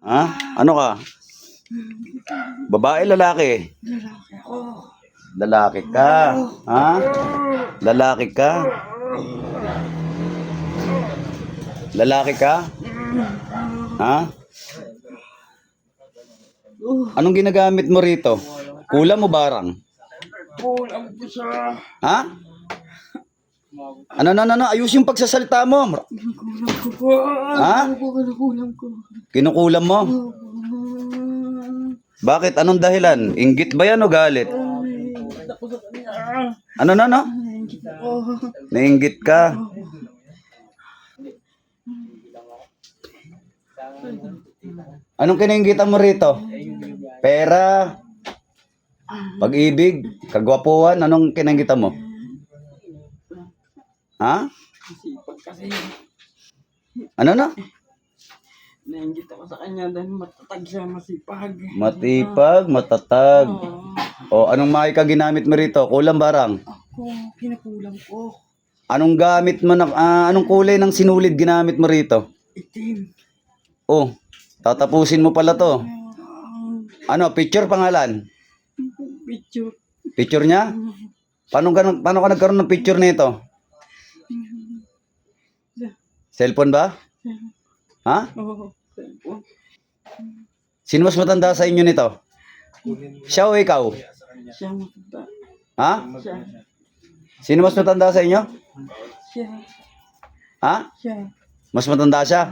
Ha? Ano ka? Babae, lalaki? Lalaki ako. Lalaki ka. Ha? Lalaki ka? Lalaki ka? Ha? Anong ginagamit mo rito? Kulam mo barang? Kulang po siya. Ha? Ano? Ayos yung pagsasalita mo. Kulang ko po. Ha? Kulang ko. Kinukulam mo? Bakit? Anong dahilan? Inggit ba yan o galit? Ako sa kanya. Ano? Ako. Nainggit ka? Anong kinainggitan mo rito? Pera? Pag-ibig? Kagwapuan? Anong kinainggitan mo? Ha? Masipag kasi. Ano? Nainggit ako sa kanya dahil matatag siya, masipag. Matipag, matatag. Oo. O, anong maika ginamit mo rito? Kulang barang? Ako, kinakulang ko. Anong gamit mo na, anong kulay ng sinulid ginamit mo rito? Itim. Oh, tatapusin mo pala to. Ano, picture pangalan? Picture. Picture niya? Paano ka nagkaroon ng picture nito? Cellphone ba? Ha? Oo. Cellphone. Sino mas matanda sa inyo nito? Siya o ikaw? Siya matanda. Ha? Siya. Sino mas matanda sa inyo? Siya. Ha? Siya. Mas matanda siya?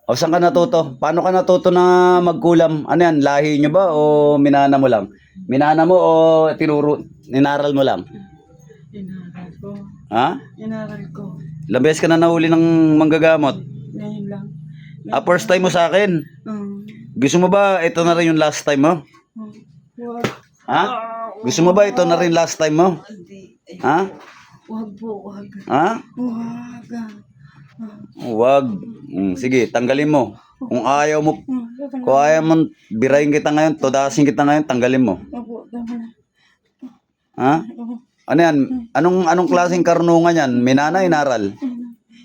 O saan ka natuto? Paano ka natuto na magkulam? Ano yan? Lahi nyo ba o minana mo lang? Minana mo o ninaral mo lang? Inaral ko. Ha? Inaral ko. Ilang beses ka na nahuli ng manggagamot? Ngayon lang. First time mo sa akin. Gusto mo ba ito na rin yung last time mo? Wag. Ha? Gusto mo ba ito na rin last time mo? Hindi. Ha? Wag po, wag. Ha? Wag. Huwag. Sige, tanggalin mo. Kung ayaw mo birayin kita ngayon, todasin kita ngayon, tanggalin mo. Opo, tama na. Ha? Ano yan? Anong klaseng karunungan yan? Minana, inaral?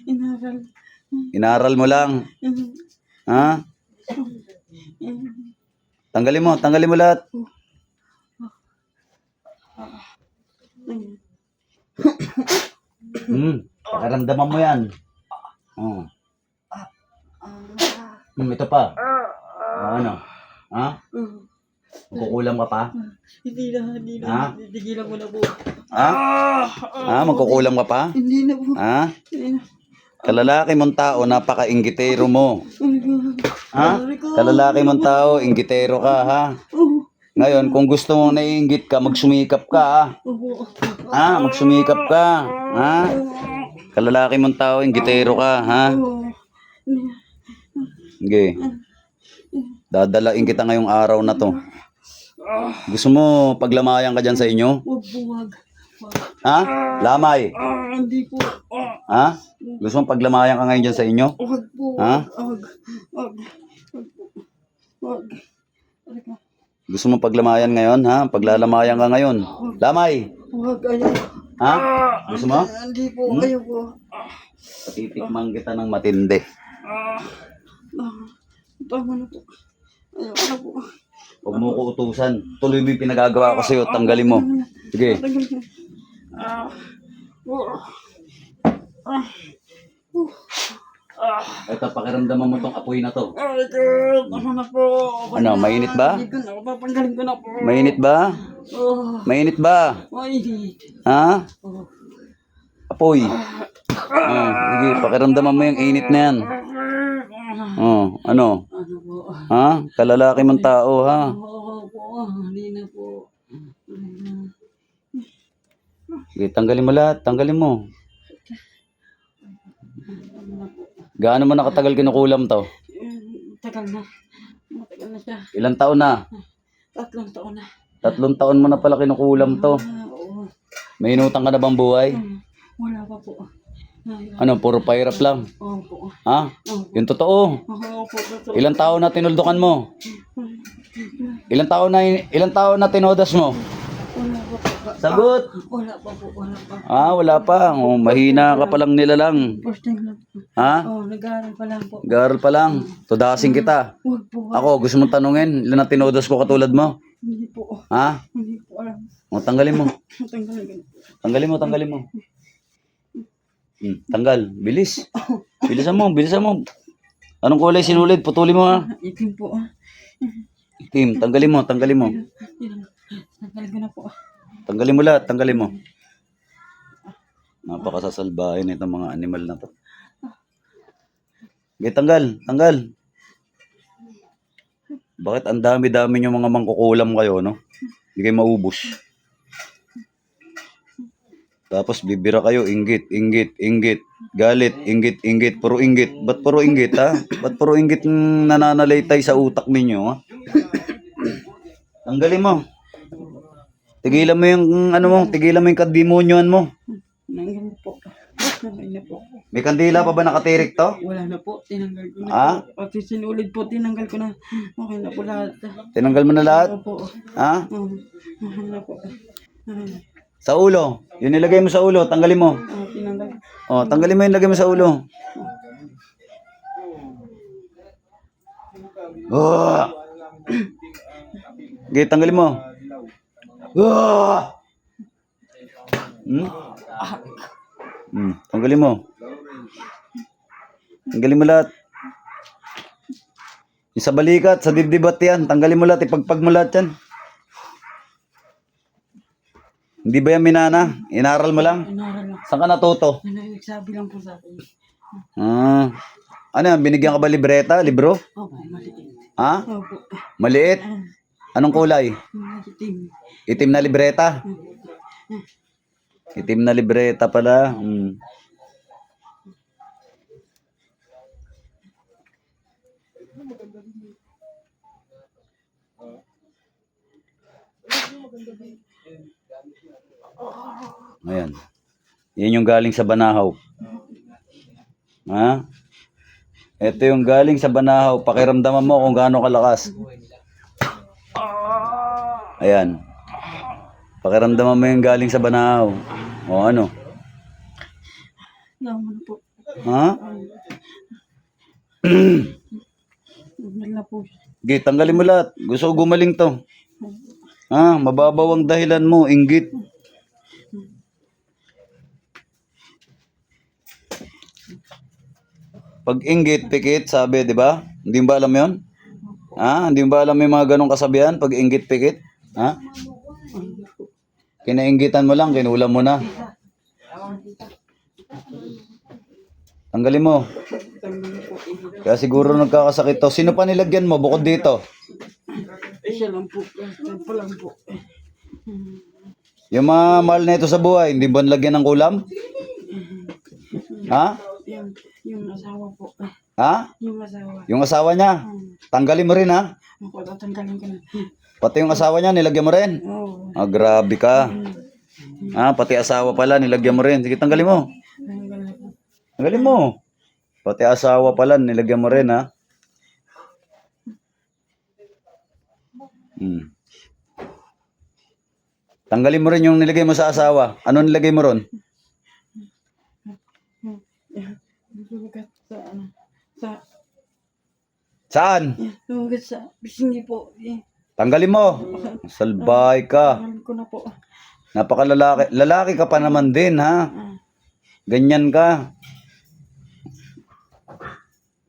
Inaral. Inaral mo lang. Ha? Tanggalin mo lahat. Pakaramdaman mo yan. Oh. Ito pa. Ano? Ha? Magkukulam ka pa? Hindi na. Ha? Tigilan ko na po. Ha? Ha? Magkukulam ka pa? Hindi na po. Ha? Hindi na. Kalalaki mong tao, napaka-inggitero mo. Oh my God. Ha? Kalalaki mong tao, inggitero ka, ha? Oh. Ngayon, kung gusto mong naiinggit ka, magsumikap ka, ha? Opo. Ha? Magsumikap ka, ha? Kalalaki mong tao, inggitero ka, ha? Oh. Sige. Dadalain kita ngayong araw na to. Gusto mo paglamayan ka dyan sa inyo? Wag po, wag. Wag. Ha? Lamay. Hindi po. Ha? Gusto mo paglamayan ka ngayon dyan sa inyo? Wag po. Ha? Wag. Wag. Wag po. Wag. Wag. Gusto mo paglamayan ngayon, ha? Paglalamayan ka ngayon. Lamay. Wag. Ayaw. Ha? Gusto mo? Hindi po. Ayaw po. Patitikman kita ng matindi. Tama na po. Ayaw na po. Huwag mo ko utusan. Tuloy mo yung pinagagawa ko sa'yo. Tanggalin mo. Sige. Ito, pakiramdaman mo tong apoy na to. Ay, God. Ano na po? Ano, mainit ba? Hindi ko na. Papanggalin ko na po. Mainit ba? Oh. Mainit ba? Mainit. Ha? Oh. Apoy. Sige, pakiramdaman mo yung init na yan. Ano? Ano po? Ha? Kalalaki mong tao, ha? Oo po. Hindi na po. Sige, tanggalin mo lahat. Tanggalin mo. Gaano mo nakatagal kinukulam to? Tagal na. Matagal na siya. Ilang taon na? 3 taon na. 3 taon mo na pala kinukulam to. Oo. May inutang ka na bang buhay? Wala pa po. Ano, puro pahirap lang? Opo. Ha? Yung totoo. Opo. Ilang taon na tinuldukan mo? Ilang taon na tinodas mo? Wala pa po. Sagot! Wala pa po, wala pa. Ah, wala pa. Oh, mahina ka palang nilalang. First time lang po. Ha? Nag-aaral pa lang po. Garal pa lang. Tudasing kita. Huwag po. Ako, gusto mong tanungin, ilan na tinodos ko katulad mo? Hindi po. Ha? Hindi po alam. O, tanggalin mo. Tanggalin ko. Tanggalin mo, tanggalin mo. Tanggal. Bilis. Bilisan mo, bilisan mo. Anong kulay sinulid? Putuli mo ha. Itim po. Itim, tanggalin mo, tanggalin mo. Tanggalin ko na po. Tanggalin mo lahat, tanggalin mo. Napakasasalbahin itong mga animal na to. Okay, tanggal, tanggal. Bakit ang dami-dami yung mga mangkukulam kayo, no? Hindi kayo maubos. Tapos bibira kayo, inggit, inggit, inggit. Galit, inggit, inggit, puro inggit. Ba't puro inggit, ha? Ba't puro inggit nananalaytay sa utak ninyo, ha? Tanggalin mo. Tigilan mo yung, ano mo, tigilan mo yung kademonyoan mo. Tinanggal na po. Tanggal na po. May kandila pa ba nakatirik to? Wala na po. Tinanggal ko na Ah? po. Pati sinulid po, tinanggal ko na. Okay na po lahat. Tinanggal mo na lahat? Opo. Ha? Okay na po. Sa ulo. Yung nilagay mo sa ulo, tanggalin mo. Tinanggal. Oh, tanggalin mo yung lagay mo sa ulo. Oh. Okay, tanggalin mo. Oh. Tanggalin mo. Tanggalin mo lahat. Yung sa balikat, sa dibdibat yan. Tanggalin mo lahat, ipagpag mo lahat yan. Hindi ba yan minana? Inaral mo lang? Inaral lang. Saan ka natuto? Nagsabi lang po sa akin. Ah. Ano yan? Binigyan ka ba libreta? Libro? Opo, maliit. Ha? Opo. Maliit? Anong kulay? Maliitim. Itim na libreta? Itim na libreta pala. Ayan. Yan yung galing sa Banahaw. Ha? Ito yung galing sa Banahaw. Pakiramdaman mo kung gaano kalakas. Ayan. Pakiramdaman mo yung galing sa Banahaw. O ano? Naman po. Ha? Naman na po. Sige, tanggalin mo lahat. Gusto ko gumaling to. Ha? Mababaw ang dahilan mo. Inggit. Pag inggit, pikit, sabi, di ba? Hindi mo ba alam yun? Ha? Hindi mo ba alam may mga ganong kasabihan? Pag inggit, pikit? Ha? Kinainggitan mo lang, kinulam mo na. Tanggalin mo. Kaya siguro nagkakasakit to. Sino pa nilagyan mo bukod dito? Siya lang po. Siya pa lang po. Yung mga mahal na ito sa buhay, hindi ba nilagyan ng kulam? Ha? Yung asawa po. Ha? Yung asawa. Yung asawa niya? Tanggalin mo rin ha? Ako, tatanggalin ko na. Pati yung asawa niya, nilagyan mo rin? Oo. Ah, grabe ka. Ha? Pati asawa pala, nilagyan mo rin. Sige, tanggalin mo. Tanggal na po. Tanggalin mo. Pati asawa pala, nilagyan mo rin ha? Tanggalin mo rin yung nilagay mo sa asawa. Ano nilagay mo ron? Sugat sa ano. Sa. Saan? Sugat sa. Hindi po. Tanggalin mo. Salbay ka. Tanggalin ko na po. Napakalalaki. Lalaki ka pa naman din ha? Ganyan ka.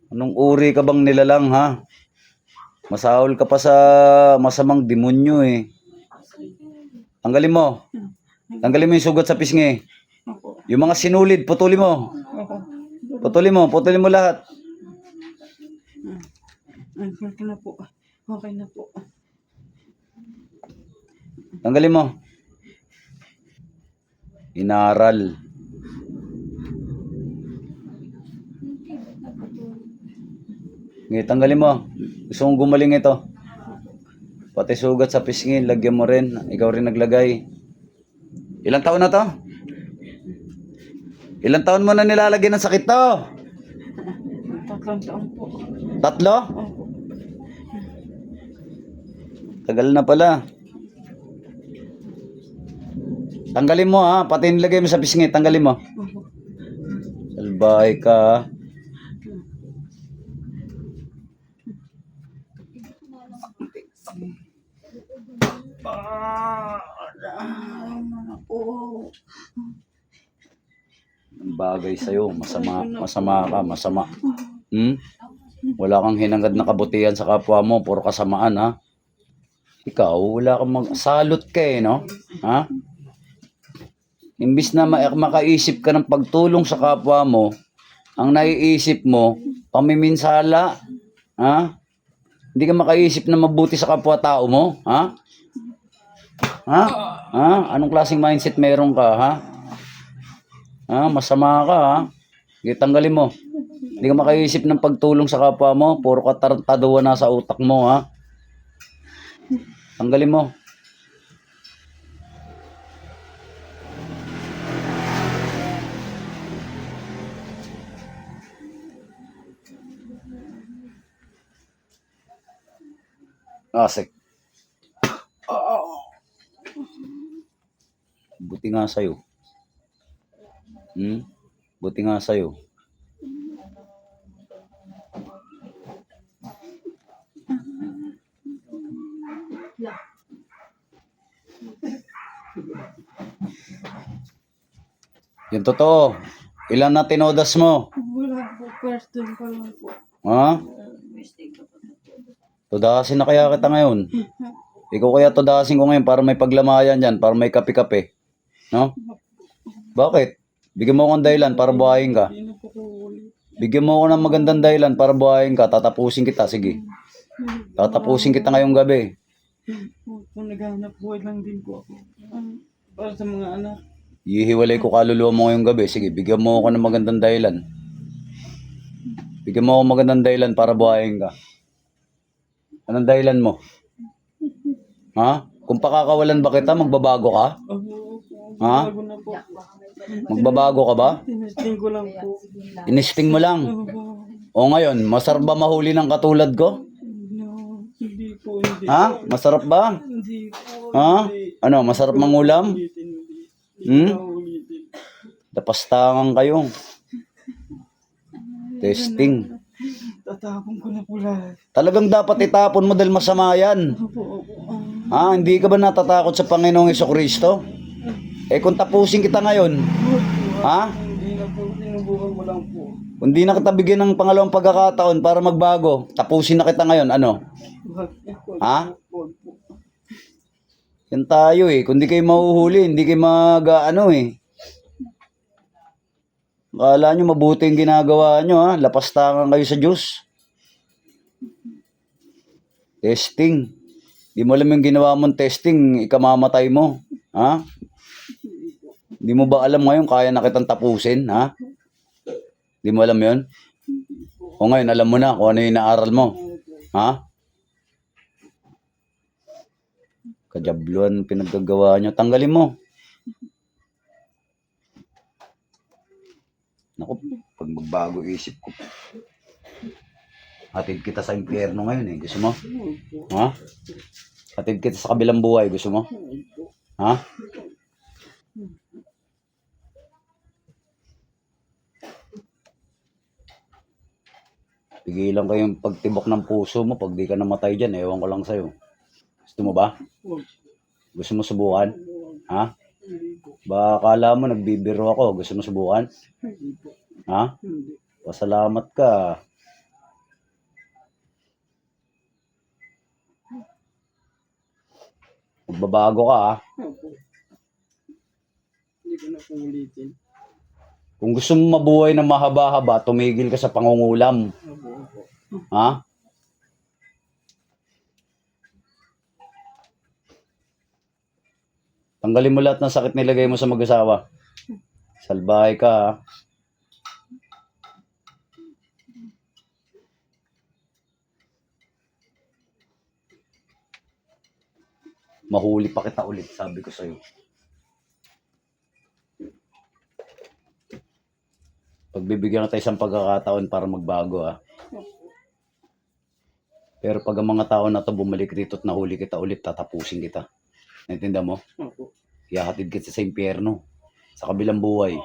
Anong uri ka bang nilalang ha? Masahol ka pa sa masamang demonyo eh. Tanggalin mo. Tanggalin mo yung sugat sa pisngi. Ako. Yung mga sinulid, putuli mo. Ako. Putuli mo lahat. Okay na po. Okay na po. Tanggalin mo. Inaral. Ngayon, tanggalin mo. Gusto kong gumaling ito. Pati sugat sa pisngi, lagyan mo rin. Ikaw rin naglagay. Ilang taon na to? Ilang taon mo na nilalagyan ng sakit to? 3 taon po. 3? Opo. Tagal na pala. Tanggalin mo ha, pati nilagay mo sa pisngi, tanggalin mo. Opo. Salbahe ka ha. Po. Ang bagay sa'yo, masama ka, masama. Wala kang hinangad na kabutihan sa kapwa mo, puro kasamaan ha. Ikaw, wala kang salot ka eh, no? Ha? Imbis na makaisip ka ng pagtulong sa kapwa mo, ang naiisip mo, pamiminsala, ha? Hindi ka makaisip na mabuti sa kapwa-tao mo, ha? Ha? Ha? Anong klaseng mindset meron ka, ha? Ha? Masama ka, ha? Sige, tanggalin mo. Hindi ka makaisip ng pagtulong sa kapwa mo, puro katarantaduhan na sa utak mo, ha? Tanggalin mo. Asik. Buti nga sa'yo. Buti nga sa'yo. Yung totoo. Ilan na tinodas mo? Wala po. First time pa lang po. Ha? Tudasin na kaya kita ngayon. Ikaw kaya tudasin ko ngayon para may paglamayan dyan, para may kape-kape. No? Bakit? Bigyan mo ako ng dahilan para buhayin ka. Hindi na po ko ulit. Bigyan mo ako ng magandang dahilan para buhayin ka. Tatapusin kita. Sige. Tatapusin kita ngayong gabi. Kung naghahanap buhay lang din po ako. Para sa mga anak. Ihiwalay ko kaluluwa mo ngayong gabi. Sige, bigyan mo ako ng magandang dahilan. Bigyan mo ako ng magandang dahilan para buhayin ka. Anong dahilan mo? Ha? Kung pakakawalan ba kita, magbabago ka? Ha? Bago na po. Magbabago ka ba? Tinesting ko lang po. Inisting mo lang. O ngayon, masarap ba mahuli ng katulad ko? No, hindi po, hindi. Ha? Masarap ba? Hindi po. Ha? Ano, masarap mangulam? Ulitin, hindi. Hmm? Ulitin. Dapastangan kayo. Testing. Tatapon ko na po lahat. Talagang dapat itapon mo dahil masama yan. Opo. Ha? Hindi ka ba natatakot sa Panginoong Hesukristo? Eh kung tapusin kita ngayon, ha? Hindi na po, sinubukan mo lang po. Kung di na kita bigyan ng pangalawang pagkakataon para magbago, tapusin na kita ngayon, ano? Ha? Yan tayo eh. Kung di kayo mahuhuli, hindi kayo ano eh. Akala nyo mabuti yung ginagawa nyo ha. Lapastangan kayo sa Diyos. Testing. Di mo alam yung ginawa mong testing, ikamamatay mo. Ha? Di mo ba alam ngayon kaya na kitang tapusin, ha? Di mo alam yun? O ngayon, alam mo na kung ano yung inaaral mo. Ha? Kajabluan pinaggagawa nyo. Tanggalin mo. Naku, pag magbago isip ko. Hatid kita sa impyerno ngayon eh. Gusto mo? Ha? Hatid kita sa kabilang buhay. Gusto mo? Ha? Pigilan ko yung pagtibok ng puso mo pag di ka namatay dyan. Ewan ko lang sa'yo. Gusto mo ba? Gusto mo subukan? Ha? Baka akala mo nagbibiro ako. Gusto mo subukan? Ha? Pasalamat ka. Magbabago ka ha. Hindi ko na po ulitin. Kung gusto mo mabuhay na mahaba-haba, tumigil ka sa pangungulam. Ha? Tanggalin mo lahat ng sakit nilagay mo sa mag-asawa. Salbahe ka ha. Mahuli pa kita ulit, sabi ko sa'yo. Pagbibigyan kita isang pagkakataon para magbago ha. Pero pag ang mga tao na to bumalik rito at nahuli kita ulit, tatapusin kita. Naintindihan mo? Opo. Ihahatid kita sa impyerno. Sa kabilang buhay.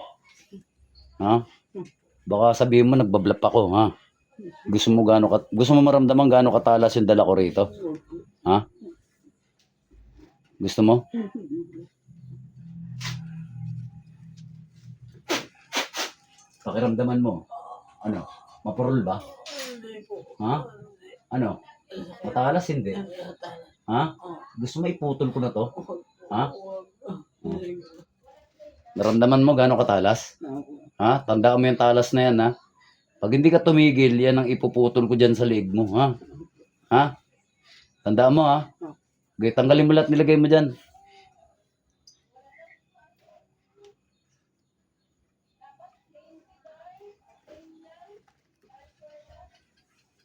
Ha? Baka sabihin mo nagbablap ako, ha? Gusto mo maramdaman gaano katalas yung dala ko rito? Ha? Gusto mo? Pakiramdaman mo. Ano? Mapurol ba? Hindi po. Ha? Ano? Matalas hindi. Ha? Gusto mo iputol ko na to? Ha? Naramdaman mo gaano katalas? Ha? Tandaan mo yung talas na yan, ha? Pag hindi ka tumigil, yan ang ipuputol ko dyan sa leeg mo, ha? Ha? Tandaan mo, ha? Okay, tanggalin mo lahat, nilagay mo dyan.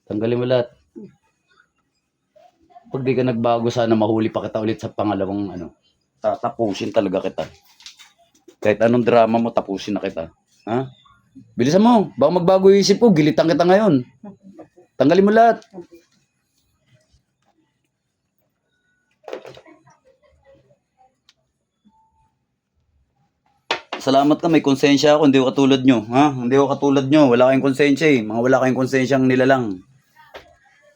Tanggalin mo lahat. Pag di ka nagbago, sana mahuli pa kita ulit sa pangalawang ano. Tatapusin talaga kita. Kahit anong drama mo, tapusin na kita. Ha? Bilisan mo. Baka magbago yung isip ko, gilitan kita ngayon. Tanggalin mo lahat. Salamat ka, may konsensya ako, hindi ko katulad nyo. Ha? Hindi ko katulad nyo, wala kayong konsensya eh. Mga wala kayong konsensyang nilalang.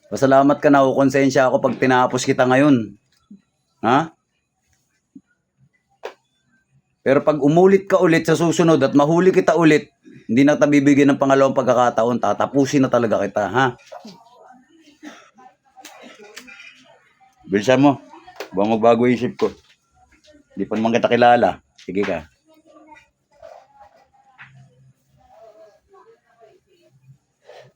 Pasalamat ka na, konsensya ako pag tinapos kita ngayon. Ha? Pero pag umulit ka ulit sa susunod at mahuli kita ulit, hindi na kita bibigyan ng pangalawang pagkakataon, tatapusin na talaga kita, ha? Bilisan mo. Baka magbago yung isip ko. Hindi pa naman kita kilala. Sige ka.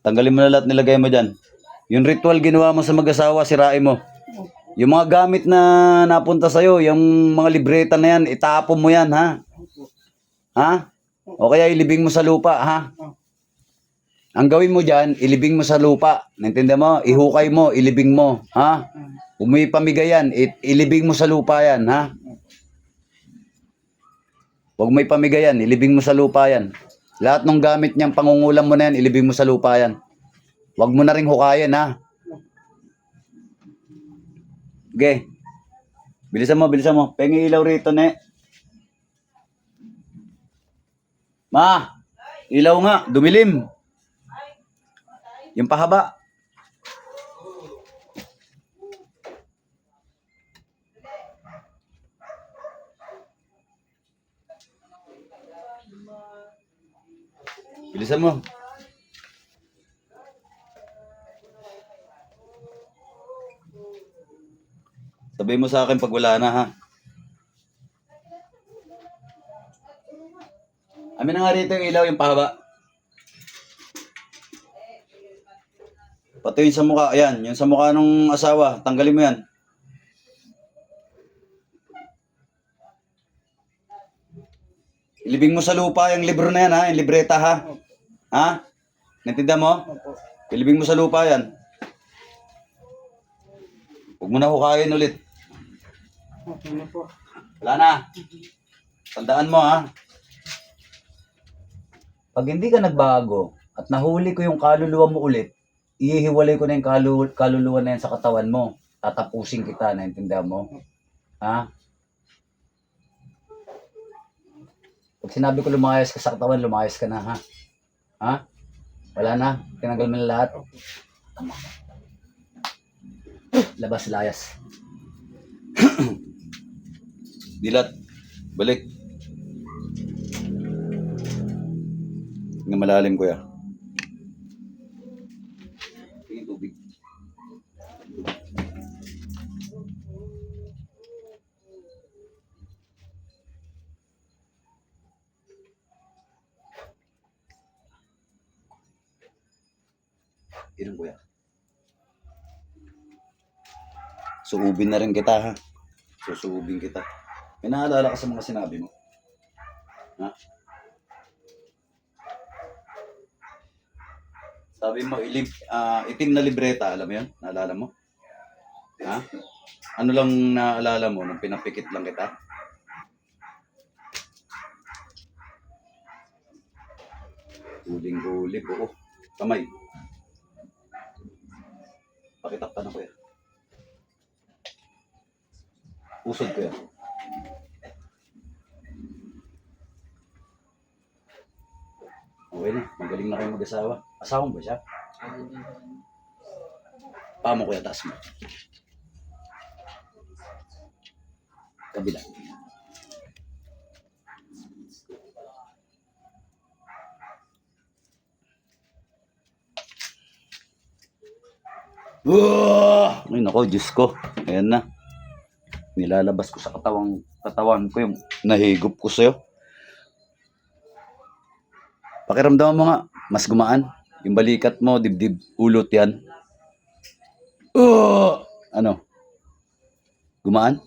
Tanggalin mo na lahat, nilagay mo dyan. Yung ritual ginawa mo sa mag-asawa, sirain mo. Yung mga gamit na napunta sa'yo, yung mga libreta na yan, itapon mo yan, ha? Ha? O kaya ilibing mo sa lupa, ha? Ang gawin mo dyan, ilibing mo sa lupa. Naintindihan mo? Ihukay mo, ilibing mo, ha? Kung may pamigay yan, ilibing mo sa lupa yan, ha? Huwag may pamigay yan, ilibing mo sa lupa yan. Lahat ng gamit niyang pangungulam mo na yan, ilibing mo sa lupa yan. Huwag mo na rin hukayin, ha? Okay. Bilisan mo, bilisan mo. Pengi ilaw rito, ne. Ma, ilaw nga, dumilim. Yung pahaba. Bilisan mo. Sabihin mo sa akin pag wala na, ha? Amin na nga rito yung ilaw, yung pahaba. Pati yung sa mukha, ayan, yung sa mukha ng asawa, tanggalin mo yan. Ilibing mo sa lupa yung libro na yan, ha? Yung libreta, ha? Ha? Naintindihan mo? Ilibing mo sa lupa yan. Huwag mo na hukayin ulit. Okay na po. Wala na. Tandaan mo, ha? Pag hindi ka nagbago at nahuli ko yung kaluluwa mo ulit, ihiwalay ko na yung kaluluwa na yan sa katawan mo. Tatapusin kita, naintindihan mo? Ha? Pag sinabi ko lumayas ka sa katawan, lumayas ka na, ha? Ha? Wala na. Tinanggal mo na lahat. Tama. Labas, layas. Dilat. Balik. Nga malalim, kuya. Tingin tubig. Inom, kuya. Suubin na rin kita, ha? Susuubin kita. May naalala ka sa mga sinabi mo? Ha? Sabi mo, itim na libreta, alam mo yun? Naalala mo? Ha? Ano lang naalala mo nung pinapikit lang kita? Huling-huli, buo. Kamay. Pakitak ka na, kuya. Usod, kuya. Magaling na kayo mag-asawa. Asawa mo ba siya? Paano kuya, taas mo? Kabila. Ay nako, Diyos ko. Ayan na. Nilalabas ko sa katawan ko yung nahigop ko sa'yo. Pakiramdaman mo nga, mas gumaan. Yung balikat mo, dibdib, ulot yan. Ano? Gumaan?